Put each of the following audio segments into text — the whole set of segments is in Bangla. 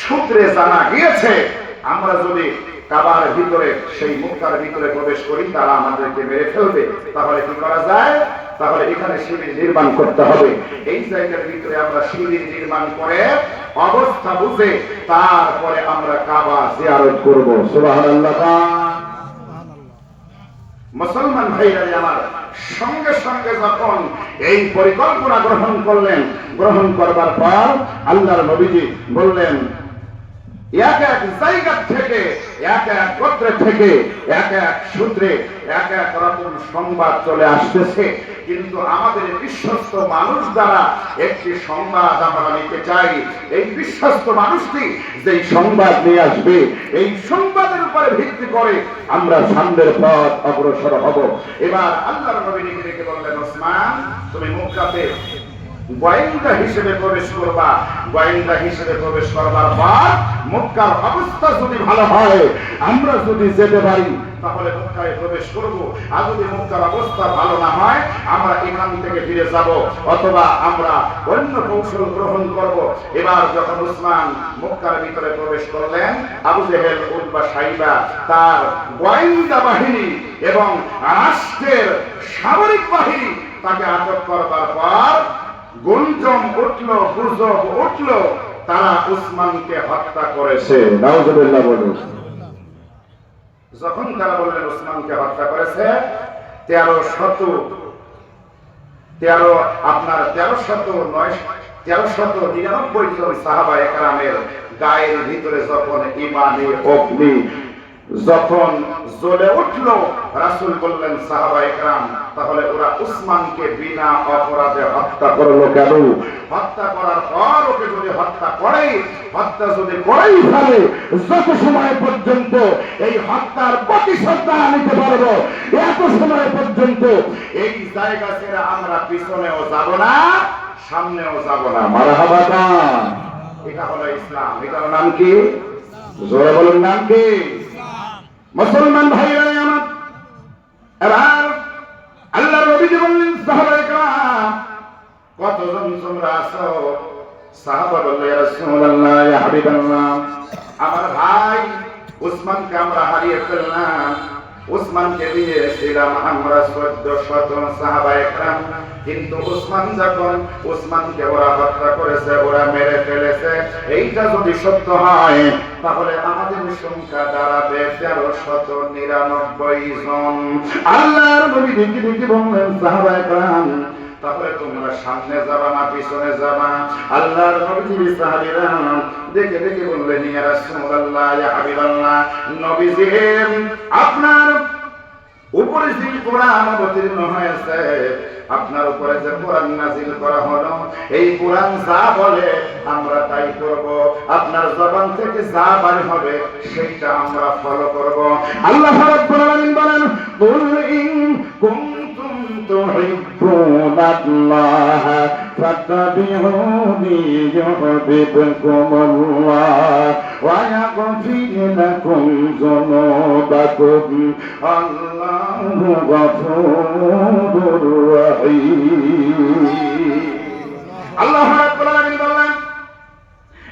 সূত্রে জানা গিয়েছে আমরা যদি কাবার ভিতরে সেই মক্কার ভিতরে প্রবেশ করি তারা আমাদেরকে মেরে ফেলবে। তাহলে কি করা যায়? তাহলে এখানে শিবির নির্মাণ করতে হবে। এই জায়গার ভিতরে আমরা শিবির নির্মাণ করে অবস্থা বুঝে তারপরে আমরা কাবা জিয়ারত করব। সুবহানাল্লাহ। মুসলমান ভাইরা আমার, সঙ্গে সঙ্গে যখন এই পরিকল্পনা গ্রহণ করলেন, গ্রহণ করবার পর আল্লাহর নবীজি বললেন, এক এক জায়গা থেকে, এক এক গোত্র থেকে, এক এক সূত্রে এক এক রকম সংবাদ চলে আসতেছে, কিন্তু আমাদের বিশ্বস্ত মানুষ দ্বারা একটি সংবাদ আমরা নিতে চাই। এই বিশ্বস্ত মানুষটি যেই সংবাদ নিয়ে আসবে, এই সংবাদের উপরে ভিত্তি করে আমরা সামনের পথ অগ্রসর হব। এবার আল্লাহর নবী ডেকে বললেন, ওসমান, তুমি মক্কাতে গোয়েন্দা হিসেবে প্রবেশ করবা। গোয়েন্দা হিসেবে প্রবেশ করবার পর মক্কার অবস্থা যদি ভালো হয়, আমরা যদি যেতে পারি তাহলে মক্কায় প্রবেশ করব। আর যদি মক্কার অবস্থা ভালো না হয়, আমরা এখান থেকে ফিরে যাব, অথবা আমরা অন্য কৌশল গ্রহণ করব। এবার যখন উসমান মক্কার ভিতরে প্রবেশ করলেন, আবু জেহেল, উতবা, সাইবা, তার গোয়েন্দা বাহিনী এবং রাষ্ট্রের সামরিক বাহিনী তাকে আটক করবার পর গুঞ্জন উঠল, গুজব উঠল, তারা উসমানকে হত্যা করেছে। নাউজুবিল্লাহ বলুন। যখন তারা বললেন উসমানকে হত্যা করেছে, 1399 জন সাহাবা একরামের গায়ের ভিতরে যখন ঈমানের অগ্নি যখন জ্বলে উঠল, রাসূল বললেন, সাহাবা একরাম, তাহলে ওরা উসমানকে বিনা অপরাধে হত্যা করলো কেন? হত্যা করার পর ওকে যদি হত্যা করে, হত্যা যদি করেই ফেলে, যত সময় পর্যন্ত এই হত্যার প্রতিশোধ না নিতে পারবো, এত সময় পর্যন্ত এই জায়গা ছেড়ে আমরা পিছনেও যাব না, সামনেও যাব না। মারহাবা। এটা হলো ইসলাম। এটার নাম কি? জোরে বলুন, নাম কি? মুসলমান ভাইরা আমার, এবার আল্লাহর নবী বললেন, সাহাবায়ে কেরাম, কতজন তোমরা আছো? সাহাবা বলল, ইয়া রাসূলুল্লাহ, ইয়া হাবিবাল্লাহ, আমার ভাই উসমানকে আমরা হারিয়ে ফেললাম। উসমানকে দিয়েছিলাম আমরা 1400 সাহাবায়ে কেরাম, কিন্তু উসমানকে ওরা হত্যা করেছে, ওরা মেরে ফেলেছে। এইটা যদি সত্য হয়, তাহলে আমাদের সংখ্যা দাঁড়াবে 1399 জন। আল্লাহর নবী দেখি বললেন, সাহাবায়ে কেরাম, তাহলে তোমরা সামনে যাবা না পিছনে যাবা? আল্লাহর নবীর সাহাবীরা দেখে বললেন, ইয়া রাসূলুল্লাহ, ইয়া হাবিবাল্লাহ, নবীজি, আপনার উপরে যে কোরআন অবতীর্ণ হয়েছে, আপনার উপরে যে কোরআন নাযিল করা হলো, এই কোরআন যা বলে আমরা তাই করব। আপনার জবান থেকে যা বের হবে সেটা আমরা ফলো করব। আল্লাহ রাব্বুল আলামিন বলেন, কুল ইন কুনতুম তুহিব্বুনাল্লাহ ফাত্তাবিউনি ইউহিব্বুকুমুল্লাহ ওয়া ইয়াগফির লাকুম যুনুবাকুম আল্লাহু গফুরুর রহিম। আল্লাহ রাব্বুল আলামিন বলেন,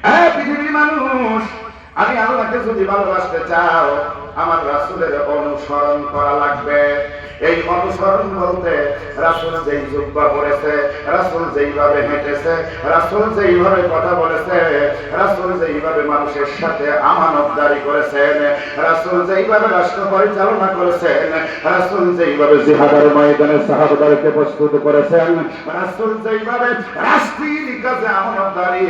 হে পৃথিবীর মানুষ, আমি আল্লাহকে যদি ভালোবাসতে চাও, আমার রাসূলের অনুসরণ করা লাগবে। এই অনুসরণ বলতে রাসূল যেই জুব্বা পরেছে, রাসূল যেইভাবে হেঁটেছে, রাসূল যেইভাবে কথা বলেছে, রাসূল যেইভাবে মানুষের সাথে আমানতদারি করেছেন, রাসূল যেইভাবে রাষ্ট্র পরিচালনা করেছেন, রাসূল যেইভাবে জিহাদের ময়দানে সাহাবাদেরকে প্রস্তুত করেছেন, রাসূল যেইভাবে রাষ্ট্রীয় কাজে আমানতদারি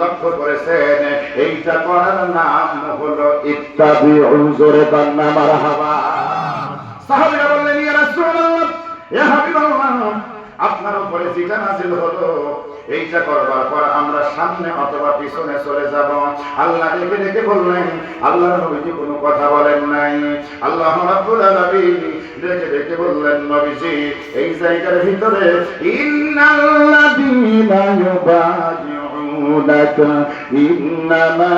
লক্ষ্য করেছেন, এইটা করার নাম হলো ইত্তাবিউ। জোরে কান্না মারহাবা। সাহাবীরা বললেন, ইয়া রাসূলুল্লাহ, ইয়া হাবিবাল্লাহ, আপনার উপরে যেটা নাযিল হলো, এইটা করবার পর আমরা সামনে অথবা পিছনে চলে যাব। আল্লাহ দেখে বললেন, আল্লাহর নবীজি কোনো কথা বলেন নাই। আল্লাহ রাব্বুল আলামিন দেখে বললেন, নবীজি, এই জায়গার ভিতরে ইন্নাল্লাযীনা ইউবাইউনাকা ইন্নামা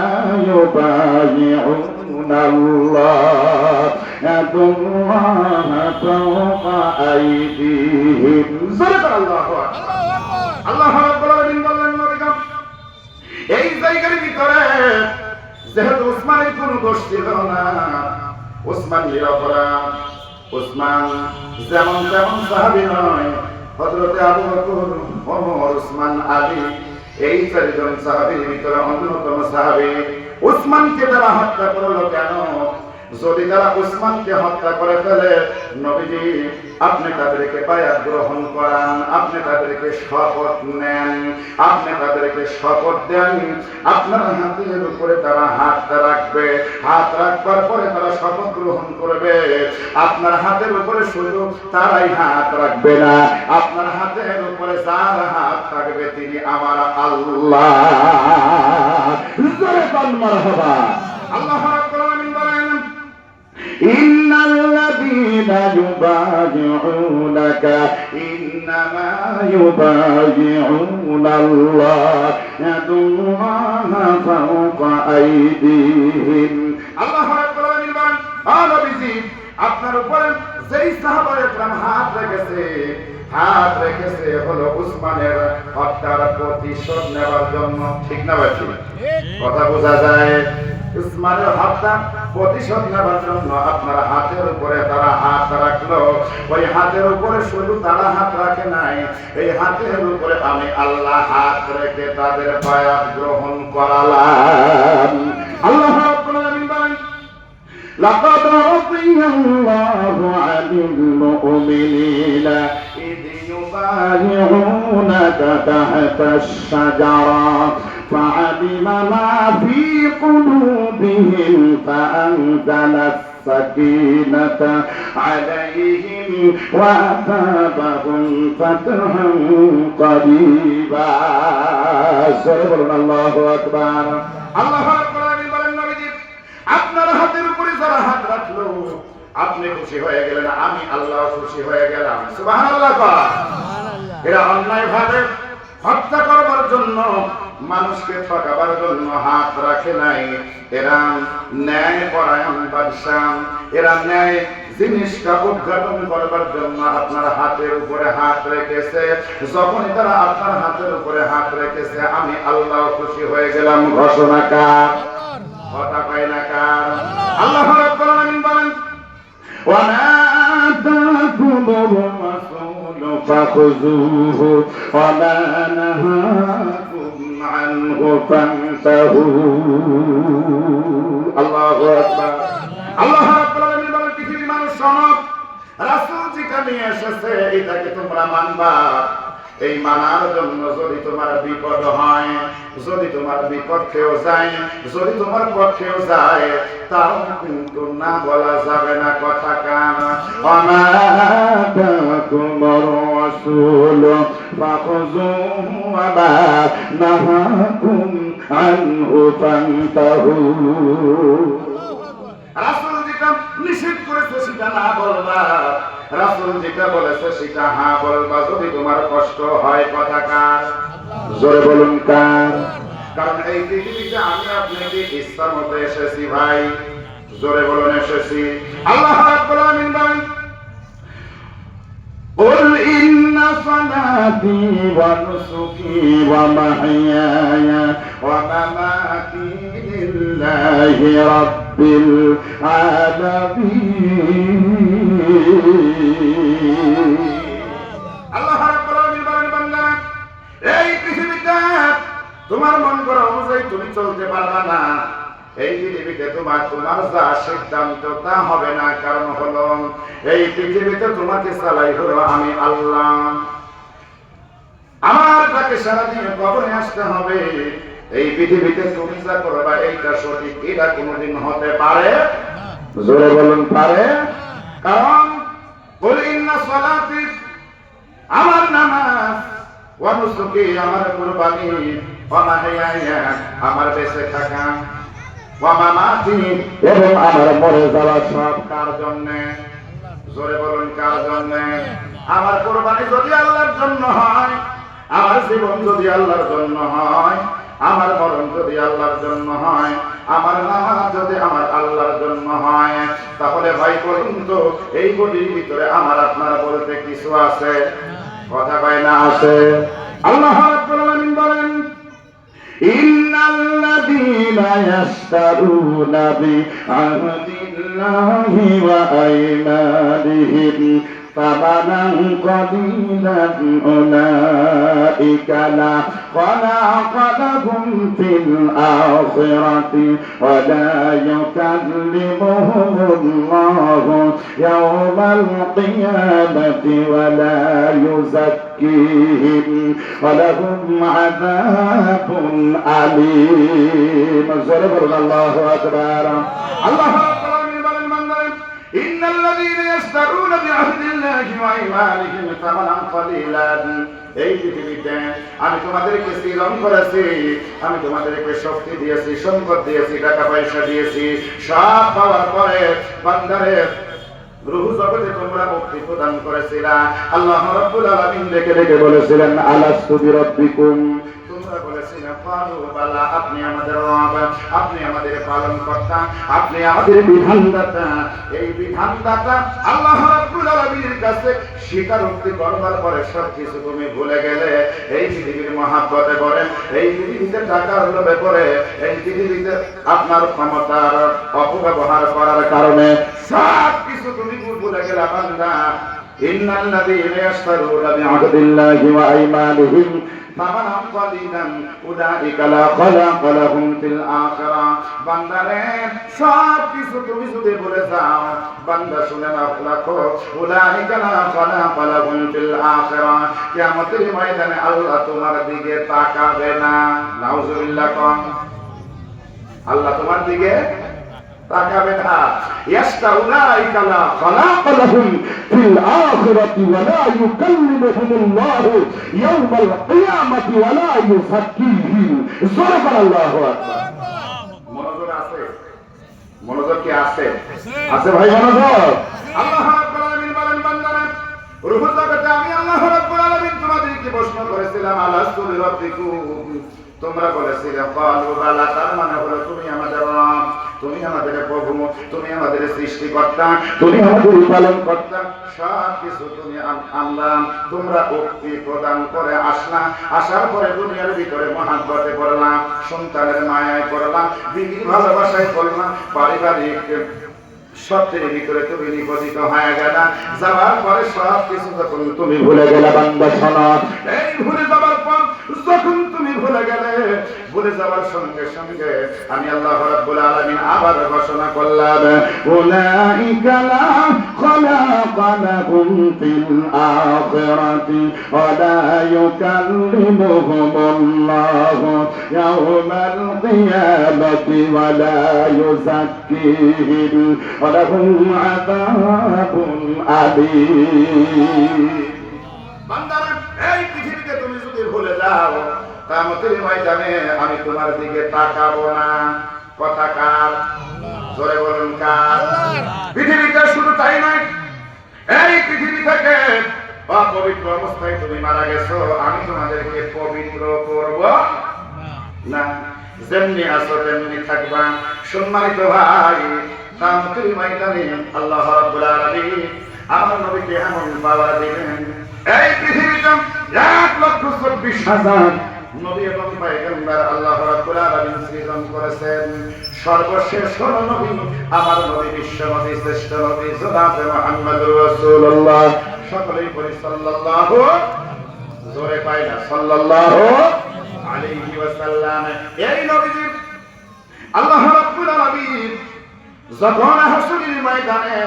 ইউবাইউনা আল্লাহ ইয়াদুল্লাহ ফাওকা আইদিহিম। সুবহানাল্লাহু আল্লাহ রাব্বুল আলামিন বললেন, নবী, এই জায়গার ভিতরে যেহেতু উসমানের কোনো দোষ ছিল না, উসমান নিরপরাধ, উসমান যেমন তেমন সাহাবী নয়। হযরত আবু বকর, ওমর, উসমান, আলী এই চারজন সাহাবীর ভিতরে অন্যতম সাহাবী। উসমানকে তারা হত্যা করলো কেন? যদি তারা উসমানকে হত্যা করে ফেলে, নবীজি আপনি তাদেরকে বায়াত গ্রহণ করান, আপনি তাদেরকে শপথ নেন, আপনি তাদেরকে শপথ দেন আপনার হাতের উপরে তারা হাতটা রাখবে, হাত রাখবার পরে তারা শপথ গ্রহণ করবে। আপনার হাতের উপরে শুধু তারাই হাত রাখবে না, আপনার হাতের উপরে যার হাত থাকবে তিনি আমার আল্লাহ। জোরে বল মারহাবা। আল্লাহ রাব্বুল আলামিন বলেন, ইন্নাল্লাযীনা ইউবাইউনাকা ইন্নামা ইউবাইউনাল্লাহ ইয়াদুল্লাহা ফাওকা আইদিহিম। আল্লাহ রাব্বুল আলামিন বলেন, ও নবীজি আপনার উপরে যেই সাহাবায়ে কেরাম হাত রেখেছে হলো উসমানের হত্যার প্রতিশোধ নেওয়ার জন্য। ঠিক না ভাই? কথা বোঝা যায়? উসমানের হত্যা প্রতিশোধ নেওয়ার জন্য আপনার হাতের উপরে তারা হাত রাখলো। ওই হাতের উপরে শুধু তারা হাত রাখে নাই, এই হাতের উপরে আমি আল্লাহ হাত রেখে তাদের বায়াত গ্রহণ করালাম। আল্লাহ রাব্বুল আলামিন বলেন, লাকাদ রাদিয়াল্লাহু আনিল মুমিনিনা ইয ইউবাইউনাকা তাহতাশ শাজারা فعلم ما في قلوبهم فأنزل السكينة عليهم وأثابهم فتحا قريبا. سبحان الله أكبر. الله أكبر. আপনার হাতের উপরে যারা হাত রাখলো আপনি খুশি হয়ে গেলেন, আমি আল্লাহ খুশি হয়ে গেলাম। সুবহানাল্লাহ। এরা অন্যায় ভাবে হত্যা করবার জন্য, মানুষকে ঠকাবার জন্য হাত রাখে নাই। এরা ন্যায় পরায়ণ বাদশা, এরা ন্যায় জিনিসটা উদ্ঘাটন করবার জন্য আপনার হাতের উপরে হাত রেখেছে। যখন তারা আপনার হাতের উপরে হাত রেখেছে আমি আল্লাহ খুশি হয়ে গেলাম। ঘোষণা কার? কথা পাই না কার? আল্লাহ রাব্বুল আলামিন বলেন, ওয়া মা আতাকুমুর রাসূলু ফাখুযুহু ওয়া মা নাহাকুম আনহু ফান্তাহু। আল্লাহু আকবার। আল্লাহ রাব্বুল আলামিন বলেন, পৃথিবীর মানুষ শোনো, রাসূল যেটা নিয়ে এসেছে এটাকে তোমরা মানবা। এই মানার জন্য যদি তোমার বিপদ হয়, যদি তোমার বিপক্ষেও যায়, যদি তোমার পক্ষেও যায়, তাও কিন্তু না বলা যাবে না। কথা কান? আমাতাকুমুর রাসূল ফাখুযুহু ওয়া মা নাহাকুম আনহু ফান্তাহু। রাসূল যেটা নিষেধ করেছে সেটা না বলবা, রাসূল যেটা বলেছে সেটা হ্যাঁ বলবা। যদি তোমার কষ্ট হয়, কথা কার? জোরে বলুন কার? কারণ এই পৃথিবীতে আমি আপনাকে ইচ্ছা মতো এসেছি ভাই। জোরে বলুন এসেছি। আল্লাহ রাব্বুল আলামিন বলেন, قل إن صلاتي ونسكي ومحياي ومماتي لله رب العالمين. আল্লাহ রাব্বুল আলামিন বলেন, বান্দা এই পৃথিবীতে তোমার মন করা অনুযায়ী তুমি চলতে পারবা না। এই পৃথিবীতে তোমার যা সিদ্ধান্ত তা হবে না। কারণ হলো এই পৃথিবীতে তোমাকে চালাই হলো আমি আল্লাহ। আমার তাকে সারাদিন কবরে আসতে হবে। এই পৃথিবীতে তুমি যা করবা এইটা সঠিক, এটা কোনোদিন হতে পারে? জোরে বলুন পারে? কারণ বলি ইন্না সালাতি আমার নামাজ, ওয়া নুসুকি আমার কুরবানি, ওয়া মাহইয়ায়া আমার বেঁচে থাকা, ওয়া মামাতি এবং আমার মরে যাওয়া সব কার জন্যে? জোরে বলুন কার জন্যে? আমার কুরবানি যদি আল্লাহর জন্য হয়, আমার জীবন যদি আল্লাহর জন্য হয়, আমার মরণ যদি আল্লাহর জন্য হয়, আমার নামাজ যদি আমার আল্লাহর জন্য হয়, তাহলে ভাই বলুন তো এই বডির ভিতরে আমার আপনার বলতে কিছু আছে? কথা কয় না আছে? আল্লাহ রাব্বুল আলামিন বলেন, ইন্না ইন্নাল্লাযীনা ইয়াশতারুনা বিআহদিল্লাহি ওয়া আইমানিহিম ثمنا قليلا أولئك لا خلاق لهم في الآخرة ولا يكلمهم الله يوم القيامة ولا يزكيهم ولهم عذاب أليم. الله أكبر. الله إن الذين يشترون بعهد الله وأيمانهم ثمنا قليلا এই পৃথিবীতে আমি তোমাদেরকে সৃজন করেছি, আমি তোমাদেরকে শক্তি দিয়েছি, সম্পদ দিয়েছি, টাকা পয়সা দিয়েছি, সব পাওয়ার পরে বান্দারে রূহ জগতে তোমরা মুক্তি প্রদান করেছিলা। আল্লাহ রাব্বুল আলামিন ডেকে ডেকে বলেছিলেন আলাস্তু বিরাব্বিকুম, তোমরা বলেছিলেন ক্বালু বালা, আপনি আমাদের রব, আপনি আমাদের পালনকর্তা, আপনি আমাদের বিধানদাতা। এই বিধানদাতা আল্লাহ রাব্বুল আলামিনের কাছে স্বীকারোক্তি করবার পরে সব কিছু তুমি ভুলে গেলে। এই পৃথিবীর মহাব্বতে পড়ে, এই পৃথিবীতে টাকার লোভে পড়ে, এই পৃথিবীতে আপনার ক্ষমতার অপব্যবহার করার কারণে সব কিছু তুমি ভুলে গেলে বান্দা। ইন্নাল্লাযীনা ইয়াশতারুনা বিআহদিল্লাহি ওয়া আইমানিহিম ثمنا قليلا أولئك لا خلاق لهم في الآخرة. বান্দারে সব কিছু তুমি যদি ভুলে যাও, বান্দা শুনে রাখো, أولئك لا خلاق لهم في الآخرة, কিয়ামতের ময়দানে আল্লাহ তোমার দিকে তাকাবে না। নাউজুবিল্লাহ কম, আল্লাহ তোমার দিকে তাকাবে না। يستولئك لا خلاق لهم في الآخرة ولا يكلمهم الله يوم القيامة ولا يزكيهم. صدق الله أكبر. মনোযোগ আছে? মনোযোগ কি আছে? আছে ভাই মনোযোগ? আল্লাহ রাব্বুল আলামিন বলেন বান্দারা, রূহ জগতে আমি আল্লাহ রাব্বুল আলামিন তোমাদেরকে প্রশ্ন করেছিলাম আলাস্তু বিরাব্বিকুম, তোমরা বলেছিলে ক্বালু বালা, তার মানে হলো তুমি আমাদের রব, তুমি আমাদের প্রভু, তুমি আমাদের সৃষ্টিকর্তা, তুমি আমাদের পালনকর্তা, সব কিছু তুমি আমরা। তোমরা উক্তি প্রদান করে আসলা, আসার পরে দুনিয়ার ভিতরে মহাব্বতে পড়লাম, সন্তানের মায়ায় পড়লাম, বিবির ভালোবাসায় পড়লাম, পারিবারিক সত্যের ভিতরে তুমি নিবেদিত হয়ে গেলা। যাওয়ার পরে সব কিছু যখন তুমি ভুলে গেলে বান্দা শোনো, এই ভুলে যাবার পর যখন তুমি ভুলে গেলে, ভুলে যাওয়ার সঙ্গে সঙ্গে আমি আল্লাহ রাব্বুল আলামিন আবার ঘোষণা করলাম উলাইকা লা খালাকা লাহুম ফিল আখিরাতি ওয়া লা ইউকাল্লিমুহুমুল্লাহু ইয়াওমাল কিয়ামাতি ওয়া লা ইউযাক্কিহিম ওয়া লাহুম আযাবুন আলীম। বান্দারা, এই পৃথিবীতে তুমি যদি ভুলে যাও, কিয়ামতের ময়দানে আমি তোমার দিকে তাকাবো না। কথা কার? জোরে বলুন কার? পৃথিবীতে শুধু তাই নয়, এই পৃথিবী থেকে অপবিত্র অবস্থায় তুমি মারা গেছো, আমি তোমাদেরকে পবিত্র করব না। যেমনি আছো তেমনি থাকবা। সম্মানিত ভাই, কিয়ামতের ময়দানে আল্লাহ রাব্বুল আলামিন আমার নবীকে এমন পাওয়ার দিবেন, এই পৃথিবীতে 1,24,000 নবী এবং পয়গম্বর আল্লাহ রাব্বুল আলামিন সৃজন করেছেন। সর্বশেষ হলো নবী, আমার নবী, বিশ্ব নবী, শ্রেষ্ঠ নবী জনাবে মুহাম্মদুর রাসূলুল্লাহ। সকলেই বলি সাল্লাল্লাহু, জোরে পাই না, সাল্লাল্লাহু আলাইহি ওয়াসাল্লাম। এই নবীজি আল্লাহ রাব্বুল আলামিন যখন হাসরের ময়দানে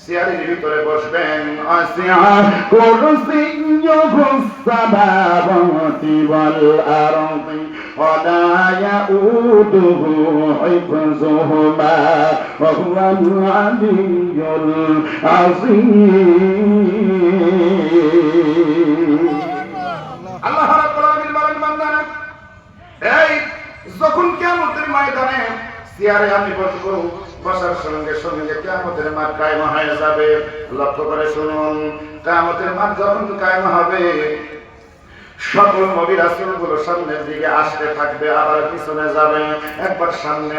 সিয়ারের ভিতরে বসবেন, আসিয়া কুরসিয়্যুহুস সামাওয়াতি ওয়াল আরদি ওয়া লা ইয়াউদুহু হিফযুহুমা ওয়া হুয়াল আলিয়্যুল আযীম। আল্লাহ রাব্বুল আলামিন বলেন বান্দারা, এই যখন কিয়ামতের ময়দানে সিয়ারে আমি বসবো, বসার সঙ্গে সঙ্গে কিয়ামতের মাঠ কায়েম হয়ে যাবে। লক্ষ্য করে শুনুন, কিয়ামতের মাঠ যখন কায়েম হবে, সকল নবী রাসূলগুলো সামনের দিকে আসতে থাকবে, আবার পিছনে যাবে, একবার সামনে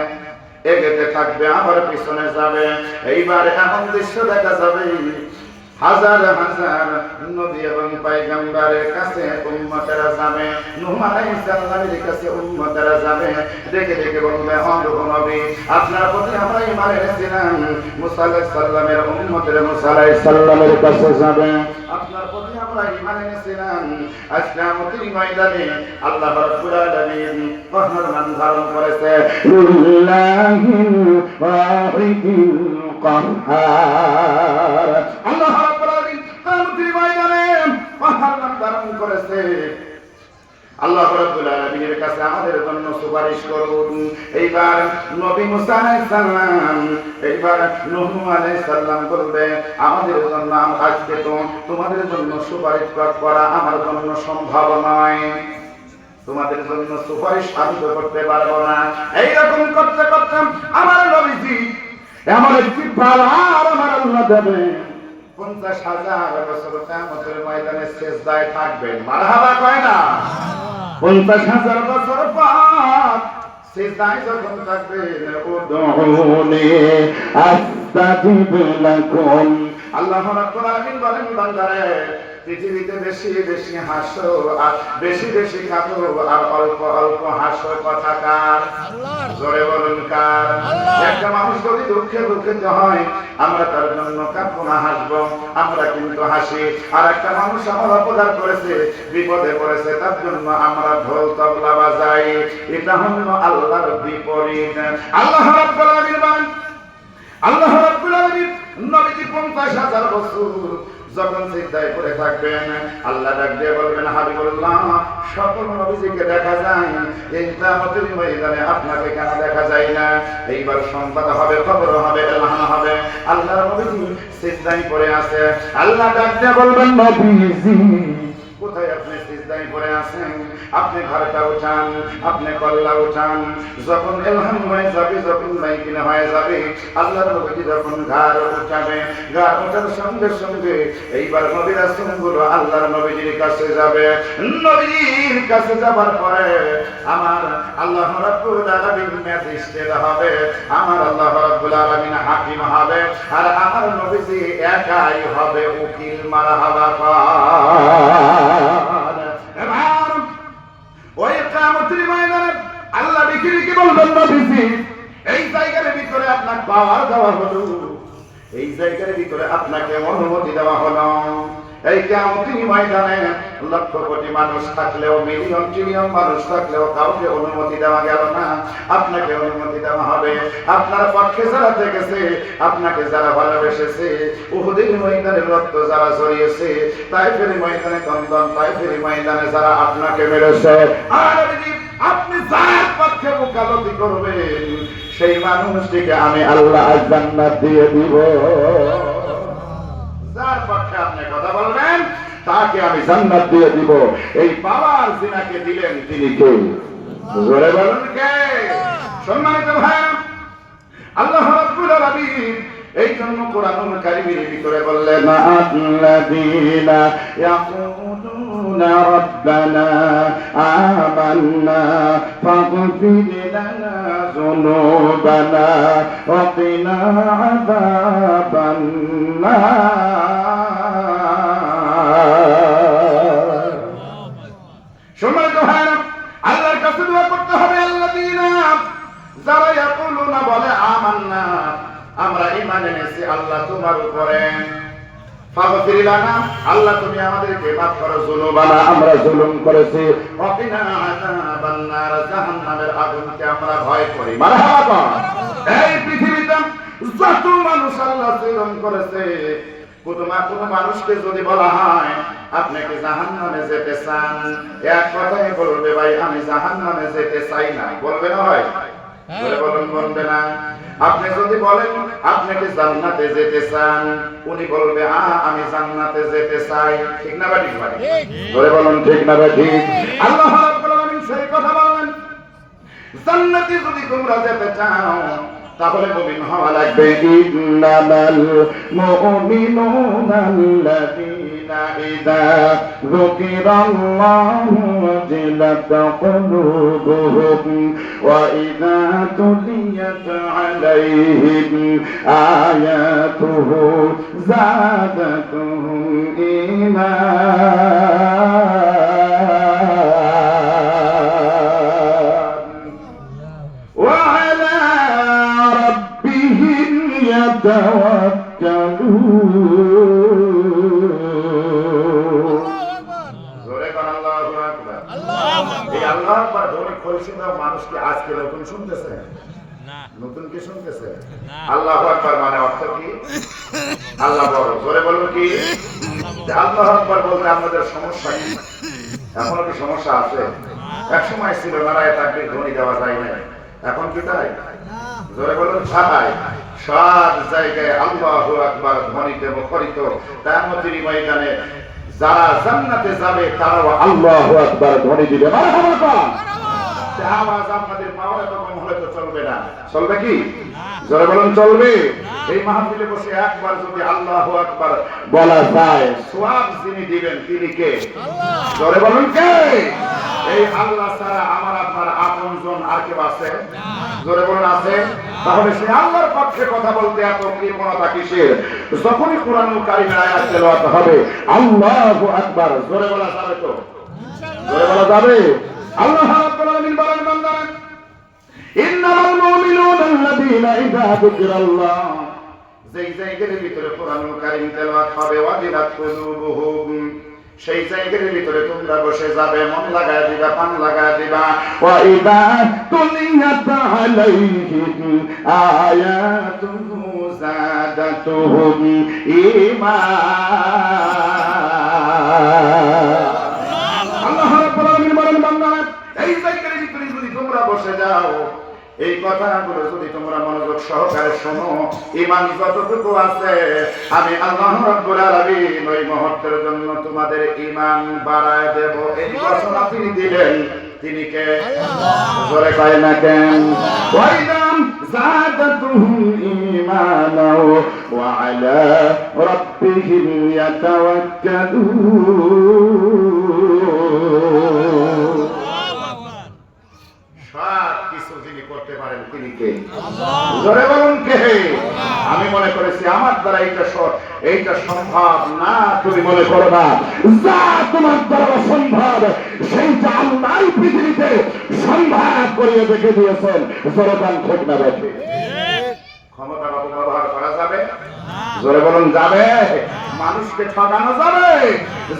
এগোতে থাকবে, আবার পিছনে যাবে। এইবার এমন দৃশ্য দেখা যাবে, হাজার হাজার নবী এবং পয়গম্বরের কাছে উম্মতেরা যাবে, নূহ আলাইহিস সালামের কাছে উম্মতেরা যাবে, দেখে দেখে বলবে ও নবী আপনার প্রতি আমরা ঈমান এনেছিলাম। মুসা আলাইহিস সালামের উম্মতেরা মুসা আলাইহিস সালামের কাছে যাবে, আপনার প্রতি আমরা ঈমান এনেছিলাম। আজকে কিয়ামতের ময়দানে আল্লাহ রাব্বুল আলামিন কহরমান ধারণ করেছে লিল্লাহিল ওয়াহিদিল কাহ্হার। আল্লাহ রাব্বুল আলামিন কিয়ামতের ময়দানে কহরমান ধারণ করেছে। আল্লাহ রাব্বুল আলামিনের কাছে আমাদের জন্য সুপারিশ করুন। এইবার নবী মুসা আলাইহিস সালাম, এইবার নূহ আলাইহিস সালাম বলবে আমাদের জন্য আজকে তো তোমাদের জন্য সুপারিশ করা আমার জন্য সম্ভব নয়, তোমাদের জন্য সুপারিশ আমি তো করতে পারবো না। এইরকম করতে করতে আমার নবীজি এমন একটি পাওয়ার আমার আল্লাহ দেবে 50,000 বছর কিয়ামতের ময়দানে সিজদায় থাকবেন। মারহাবা কয় না? 50,000 বছর পর সিজদায় যখন থাকবেন উদউনি আস্তাজিব লাকুম। আল্লাহ রাব্বুল আলামিন বলেন বান্দারে পৃথিবীতে বেশি বেশি হাসো আর বেশি বেশি কাঁদো আর অল্প অল্প হাসো, কথা কার? জোরে বলুন কার? একটা মানুষ যদি দুঃখে দুঃখিত হয় আমরা তার জন্য কাঁদবো না, হাসবো, আমরা কিন্তু হাসি। আর একটা মানুষ আমার অপকার করেছে, বিপদে পড়েছে, তার জন্য আমরা ঢোল তবলা বাজাই। এটা হলো আল্লাহর বিপরীত। আল্লাহ রাব্বুল আলামিন বলেন, আল্লাহ রাব্বুল আলামিন নবীজি 50,000 বছর যখন সিজদায় পড়ে থাকবেন আল্লাহ ডাক দিয়ে বলবেন হাবিবুল্লাহ সকল নবীজিকে দেখা যায়, এই কিয়ামতের ময়দানে আপনাকে কেন দেখা যায় না? এইবার সংবাদ হবে, খবর হবে, এলান হবে আল্লাহর নবীজি সিজদায় পড়ে আছে। আল্লাহ ডাক দিয়ে বলবেন নবীজি কোথায় আপনি সিজদায় পড়ে আছেন? আপনি ঘরটা উঠান, আপনি কল্লা উঠান। যখন এলহাম হয়ে যাবে, যখন মাইকিন হয়ে যাবে আল্লাহর নবী যখন ঘর উঠাবে, ঘর ওঠার সঙ্গে সঙ্গে এইবার নবী রাসূলগুলো আল্লাহর নবীর কাছে যাবে। নবীর কাছে যাবার পরে আমার আল্লাহ রাব্বুল আলামিন ম্যাজিস্ট্রেট হবে, আমার আল্লাহ রাব্বুল আলামিন হাকিম হবে, আর আমার নবীজি একাই হবে উকিল। মারহাবা এবার ওই কিয়ামতের ময়দানে আল্লাহ বিকিরিকে বলবেন নবীজি এই জায়গার ভিতরে আপনাকে পাওয়ার দেওয়া হলো, এই জায়গার ভিতরে আপনাকে অনুমতি দেওয়া হলো। এই কিয়ামতের ময়দানে লক্ষ কোটি মানুষ থাকলেও, মিলিয়ন ট্রিলিয়ন মানুষ থাকলেও কাউকে অনুমতি দেওয়া গেল না, আপনাকে অনুমতি দেওয়া হবে। আপনার পক্ষে যারা থেকেছে, আপনাকে যারা ভালোবেসেছে, উহুদের ময়দানে রক্ত যারা ঝরিয়েছে, তাইফের ময়দানে দন্দন, তাইফের ময়দানে যারা আপনাকে মেরেছে, আর আপনি যার পক্ষে ওকালতি করবেন সেই মানুষটিকে আমি আল্লাহ জান্নাত দিয়ে দিব। যার পক্ষে আপনি কথা বলবেন তাকে আমি জান্নাত দিয়ে দিব। এই পাওয়ার যিনাকে দিলেন তিনি কে? জোরে বলুন কে? সম্মানিত ভাই, আল্লাহ রাব্বুল আলামিন এই জন্য কোরআনুল কারীমের ভিতরে বললেন আল্লাযীনা ইয়াকুলুনা রাব্বানা আমান্না ফাগফির লানা যুনুবানা ওয়া কিনা আযাবান নার। সম্মানিত ভাইরা, আল্লাহর কাছে দোয়া করতে হবে। আল্লাযীনা যারা ইয়াকুলুনা বলে আমান্না আমরা ঈমান এনেছি আল্লাহ তোমার উপরে, ফাগফির লানা আল্লাহ তুমি আমাদেরকে মাফ করো, যুনুবানা আমরা জুলুম করেছি, ওয়া কিনা আযাবান নার জাহান্নামের আগুনকে আমরা ভয় করি। মারহাবা। এই পৃথিবীতে যত মানুষ আল্লাহ জুলুম করেছে, কোন মানুষকে যদি বলা হয় আপনি কি জাহান্নামে যেতে চান, এক কথাই বলবে ভাই আমি জাহান্নামে যেতে চাই না, বলবে না ভাই? বলুন বলবে না? আপনি যদি বলেন আপনি কি জান্নাতে যেতে চান, উনি বলবে আমি জান্নাতে যেতে চাই। ঠিক না বা ঠিক ভাই? ধরে বলুন ঠিক না বা ঠিক? আল্লাহ রাব্বুল আলামিন সেই কথা বলেন জান্নাতে যদি তোমরা যেতে চাও তাহলে মুমিন হওয়া লাগবে। ইন্নামাল মুমিনুনা আল্লাযীনা إذا ذكر الله وجلت قلوبهم وإذا تليت عليهم آياته زادتهم إيمانا وعلى ربهم يتوكلون জোরে কর আল্লাহু আকবার। এই আল্লাহু আকবার ধ্বনি খুলছিল মানুষ কি আজকে নতুন শুনতেছে? নতুন কি শুনতেছে? আল্লাহু আকবার মানে অর্থ কি? আল্লাহ বড়। জোরে বলুন কি? আল্লাহু আকবার বলতে আমাদের সমস্যা কি? এখনো কি সমস্যা আছে? এক সময় ছিল নারায়ে তাকবীর ধ্বনি দেওয়া যায় না, এখন কি তাই? জোরে বলুন তাই। সব জায়গায় আল্লাহু আকবার ধ্বনিতে মুখরিত। কিয়ামতের ময়দানে যারা জান্নাতে যাবে তারাও আল্লাহু আকবার ধ্বনি দিবে। মারহাবা। আওয়াজ আপনাদের পাওয়ার এত কম হলে তো চলবে না। চলবে কি? জোরে বলুন চলবে। এই মাহফিলে বসে একবার যদি আল্লাহু আকবার বলা যায়, সওয়াব যিনি দিবেন তিনি কে? জোরে বলুন কে? এই আল্লাহ ছাড়া আমার আপনার আপনজন আর কেউ আছে? জোরে বলুন আছে? তাহলে সেই আল্লাহর পক্ষে কথা বলতে এত কৃপণতা কিসের? যখনই কোরআনুল কারীমের আয়াত তেলাওয়াত হবে আল্লাহু আকবার জোরে বলা যাবে তো? জোরে বলা যাবে? আল্লাহ রাব্বুল আলামিন বলেন বান্দারা ইন্নামাল মুমিনুনা আল্লাযীনা ইযা যুকিরাল্লাহ, যেই জায়গার ভিতরে কোরআনুল কারীম তেলাওয়াত হবে ওয়াজিলাত কুলুবুহুম, সেই জায়গার ভিতরে তোমরা বসে যাবে, মন লাগায় দিবা, পান লাগায় দিবা। ওয়া ইযা তুলিয়াত আলাইহিম আয়াতুহু যাদাতুহুম ঈমান। আল্লাহ রাব্বুল আলামিন বলেন বান্দারা এই জায়গার ভিতরে যদি তোমরা বসে যাও, এই কথাগুলো যদি তোমরা মনোযোগ সহকারে শোনো, ঈমান যতটুকু আছে আমি আল্লাহ রাব্বুল আলামিন ওই মুহূর্তের জন্য তোমাদের ঈমান বাড়ায় দেব। এই ঘোষণা তিনি দিলেন, তিনি কে? জোরে কয় না কেন? ওয়াইদাম যাদাতুহুম ঈমানা ওয়া আলা রাব্বিহিম ইয়াতাওয়াক্কালুন। সব কিছু যিনি করতে পারেন তিনি কে? জোরে বলুন কে? আমি মনে করেছি আমার দ্বারা এইটা সম্ভব না, তুমি মনে করো না? যা তোমার দ্বারা সম্ভব সেইটা আল্লাহ পৃথিবীতে সম্ভব করিয়ে দেখে দিয়েছেন। জোরকান ঠিক না বেঠে? ক্ষমতা ব্যবহার করা যাবে? জোরে বলুন যাবে? মানুষকে ঠকানো যাবে?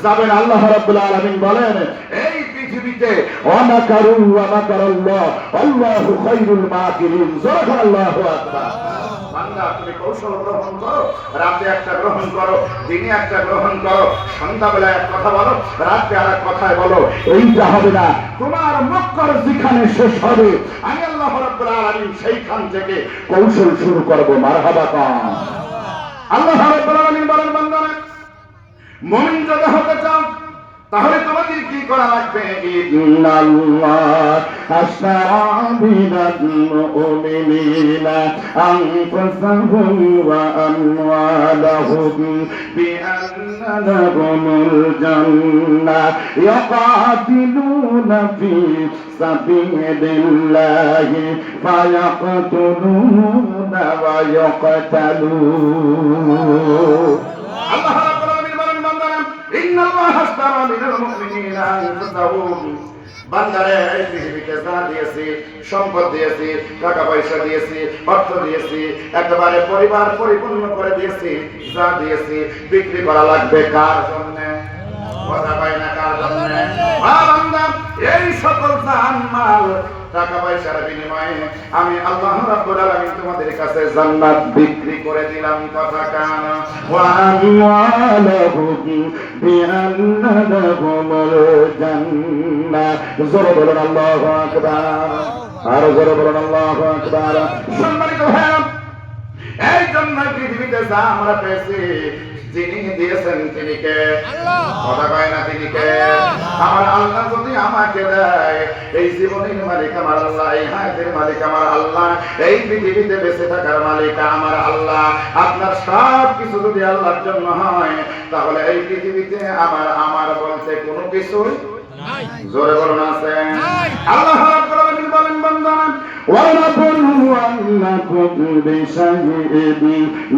যাবে না। আল্লাহ রাব্বুল আলামিন বলেন এই পৃথিবীতে ওয়া মাকারু ওয়া মাকারাল্লাহ আল্লাহু খায়রুল মাকিরিন। জোরে আল্লাহু আকবার। বান্দা তুমি কৌশল গ্রহণ করো, রাতে একটা গ্রহণ করো, দিনে একটা গ্রহণ করো, সন্ধ্যাবেলা এক কথা বলো, রাতে আর এক কথায় বলো, এইটা হবে না। তোমার মক্কর যেখানে শেষ হবে আমি আল্লাহ রাব্বুল আলামিন সেইখান থেকে কৌশল শুরু করব। মারহাবা কাম। আল্লাহ রাব্বুল আলামিন বলেন বান্দারা মুমিন যদি হতে চাও তাহলে তোমাদের কি করা লাগবে? ইন্নাল্লাহ আশতারা মিনাল মুমিনিনা আনফুসাহুম ওয়া আমওয়ালাহুম বিআন্না লাহুমুল জান্নাহ ইয়াকাতিলুনা ফি সাবিলিল্লাহি ফায়াকতুলুনা ওয়া ইয়াকতালুন। আল্লাহ রাব্বুল আলামিন বলেন বান্দারা ইন্নাল্লাহ আশতারা মিনাল মুমিনিনা আনফুসাহুম, বান্দারে এই পৃথিবীতে যা দিয়েছি, সম্পদ দিয়েছি, টাকা পয়সা দিয়েছি, অর্থ দিয়েছি, একেবারে পরিবার পরিপূর্ণ করে দিয়েছি, যা দিয়েছি বিক্রি করা লাগবে কার জন্য? কথা পায় না কার জন্য? বান্দা এই সকল জানমাল টাকা পয়সার বিনিময়ে আমি আল্লাহ রাব্বুল আলামিন তোমাদের কাছে জান্নাত বিক্রি করে দিলাম। কথা কান ওয়া আমওয়ালাহুম বিআন্না লাহুমুল জান্নাহ। জোরে বলুন আল্লাহু আকবার। আর জোরে বলুন আল্লাহু আকবার। সম্মানিত ভাইরা এই জন্য পৃথিবীতে যা আমরা পেয়েছি যিনি দিয়েছেন তিনি কে? কথা কয় না তিনি কে? আমার আল্লাহ যদি আমাকে দেয়, এই জীবনের মালিক আমার আল্লাহ, এই হায়াতের মালিক আমার আল্লাহ, এই পৃথিবীতে বেঁচে থাকার মালিক আমার আল্লাহ। আপনার সব কিছু যদি আল্লাহর জন্য হয়, তাহলে এই পৃথিবীতে আমার বলতে কোনো কিছু জোরে বলুন আছে? আল্লাহ রাব্বুল আলামিন বলেন বান্দা وَلَنَبْلُوَنَّكُمْ بِشَيْءٍ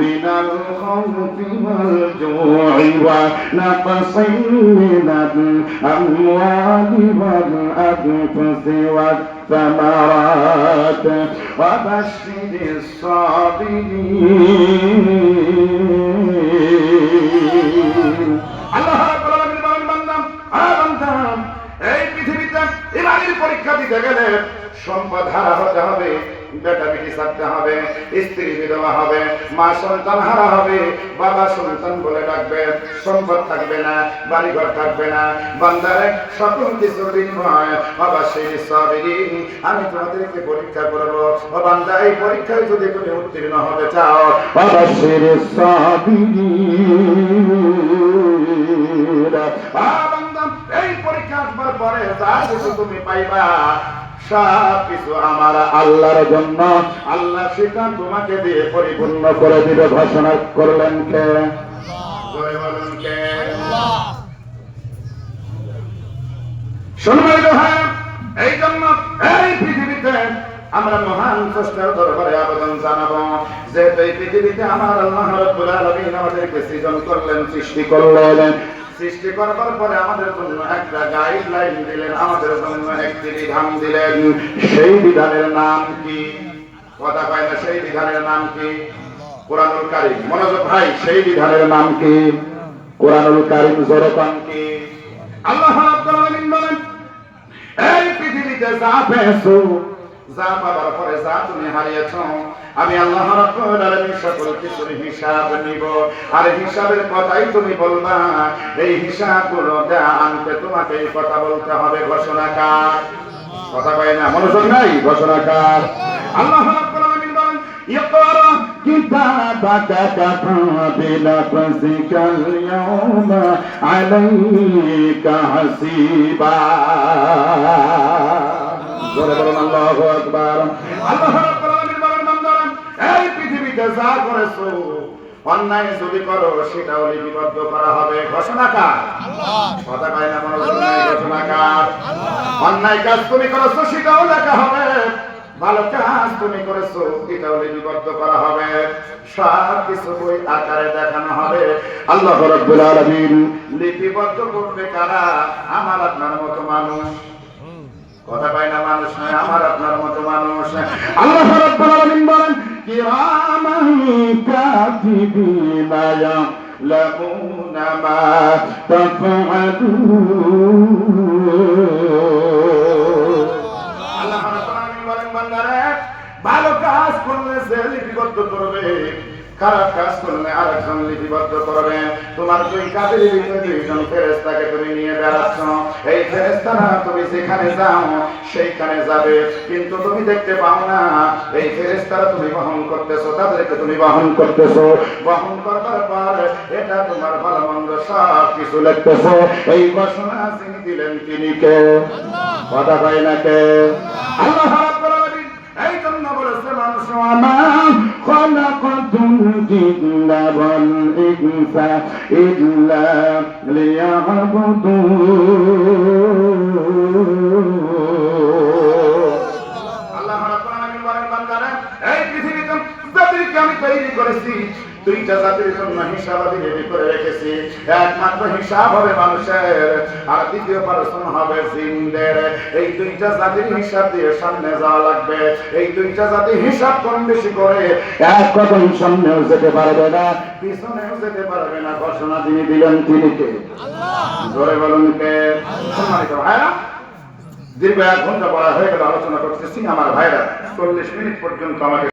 مِنَ الْخَوْفِ وَالْجُوعِ وَنَقْصٍ مِنَ الْأَمْوَالِ وَالْأَنفُسِ وَالثَّمَرَاتِ وَبَشِّرِ الصَّابِرِينَ আল্লাহ রাব্বুল আলামিন বলেন বান্দা এই পৃথিবীতে ইমানের পরীক্ষা দিতে গেলে সম্পদ হারা হতে হবে, বেটা বেটি ছাড়তে হবে, স্ত্রী বিধবা হবে, মা সন্তান হারা হবে, বাবা সন্তান বলে ডাকবে, সম্পদ থাকবে না, বাড়িঘর থাকবে না। বান্দারে সকল কিছু বিনিময় অবশ্যই সাবিরিন, আমি তোমাদেরকে পরীক্ষা করব। ও বান্দা, এই পরীক্ষায় যদি তুমি উত্তীর্ণ হতে চাও, অবশ্যই সাবিরিন, বান্দা এই পরীক্ষা আসবার পরে যা কিছু তুমি পাইবা সব কিছু আমার আল্লাহর জন্য। আল্লাহ সেটা তোমাকে দিয়ে পরিপূর্ণ করে দিবে ঘোষণা করলেন কে? জয় বলুন কে? শুনবেন ভাই, এই জন্য এই পৃথিবীতে আমরা মহান স্রষ্টার দরবারে আবেদন জানাবো যে এই পৃথিবীতে আমার আল্লাহ রাব্বুল আলামিন আমাদেরকে সৃজন করলেন, সৃষ্টি করলেন। সৃষ্টি করবার পরে আমাদের জন্য একটা গাইডলাইন দিলেন, আমাদের জন্য একটি বিধান দিলেন। সেই বিধানের নাম কি? কথা কয় না, সেই বিধানের নাম কি? কোরআনুল কারীম। মনোযোগ ভাই, সেই বিধানের নাম কি? কোরআনুল কারীম। জোরে কোন কি? আল্লাহ রাব্বুল আলামিন বলেন এই পৃথিবীতে যা পেয়েছো, যা পাবার পরে যা তুমি হারিয়েছো, আমি আল্লাহ রাব্বুল আলামিন সকল কিছুর হিসাব নিব। আর হিসাবের কথাই তুমি বলবা। এই হিসাবগুলো আনতে তোমাকে এই কথা বলতে হবে। ঘোষণাকার। কথা কয় না, মনোযোগ নাই। ঘোষণাকার আল্লাহ রাব্বুল আলামিন বলেন ইকরা কিতাবাকা কাফা বিনাফসিকা আল-ইয়াওমা আলাইকা হাসিবা। জোরে বলুন আল্লাহু আকবার। আল্লাহ রাব্বুল আলামিন বলেন বান্দারা এই পৃথিবীতে যা করেছো, অন্যায় যদি করো সেটাও লিপিবদ্ধ করা হবে। ঘোষণাকার আল্লাহ। কথা কয় না, মনোযোগ নাই। ঘোষণাকার আল্লাহ। অন্যায় কাজ তুমি করেছো সেটাও লেখা হবে, ভালো কাজ তুমি করেছো এটাও লিপিবদ্ধ করা হবে, সব কিছু বই আকারে দেখানো হবে। আল্লাহ রাব্বুল আলামিন লিপিবদ্ধ করবে কারা? আমার আপনার মতো মানুষ। কথা কয় না, মানুষ নয়, আমার আপনার মতো মানুষ। আল্লাহ রাব্বুল আলামিন বলেন কিরামান কাতিবিনা ইয়ালামুনা মা তাফআলুন। আল্লাহ রাব্বুল আলামিন বলেন বান্দারে ভালো কাজ করলে সে লিপিবদ্ধ করবে, খারাপ কাজ করলে আরেকজন লিপিবদ্ধ করবে। তোমার দুই কাজের ভিতরে দুইজন ফেরেশতাকে তুমি নিয়ে বেড়াচ্ছ। এই ফেরেশতারা তুমি যেখানে যাও সেইখানে যাবে, কিন্তু তুমি দেখতে পাও না এই ফেরেশতারা তুমি বহন করতেছো, তাদেরকে তুমি বহন করতেছো। বহন করবার পর এটা তোমার ভালো মন্দ সব কিছু লিখতেছো। এই ঘোষণা যিনি দিলেন তিনি কে? কথা কয় না কে? আল্লাহ রাব্বুল আলামিন। এই জন্য বলেছে মানুষ ওয়ামা খালাকাতুল জিন্না ওয়াল ইনসা ইল্লা লিয়াবুদুন। আল্লাহ রাব্বুল আলামিন বলেন বান্দারা এই পৃথিবীতে যাদেরকে আমি তৈরি করেছি দুইটা জাতির জন্য হিসাবাদি রেডি করে রেখেছি। একমাত্র হিসাব হবে মানুষের, আর দ্বিতীয় পার্সন হবে জিনদের। এই দুইটা জাতির হিসাব দিয়ে সামনে যাওয়া লাগবে। এই দুইটা জাতি হিসাব কম বেশি করে এক কদম সামনেও যেতে পারবে না, পিছনেও যেতে পারবে না। ঘোষণা যিনি দিলেন তিনি কে? জোরে বলুন কে? সম্মানিত ভাইরা, দীর্ঘ 1 ঘন্টা পড়া হয়ে গেল, আলোচনা করতেছি। আমার ভাইরা 40 মিনিট পর্যন্ত আমাকে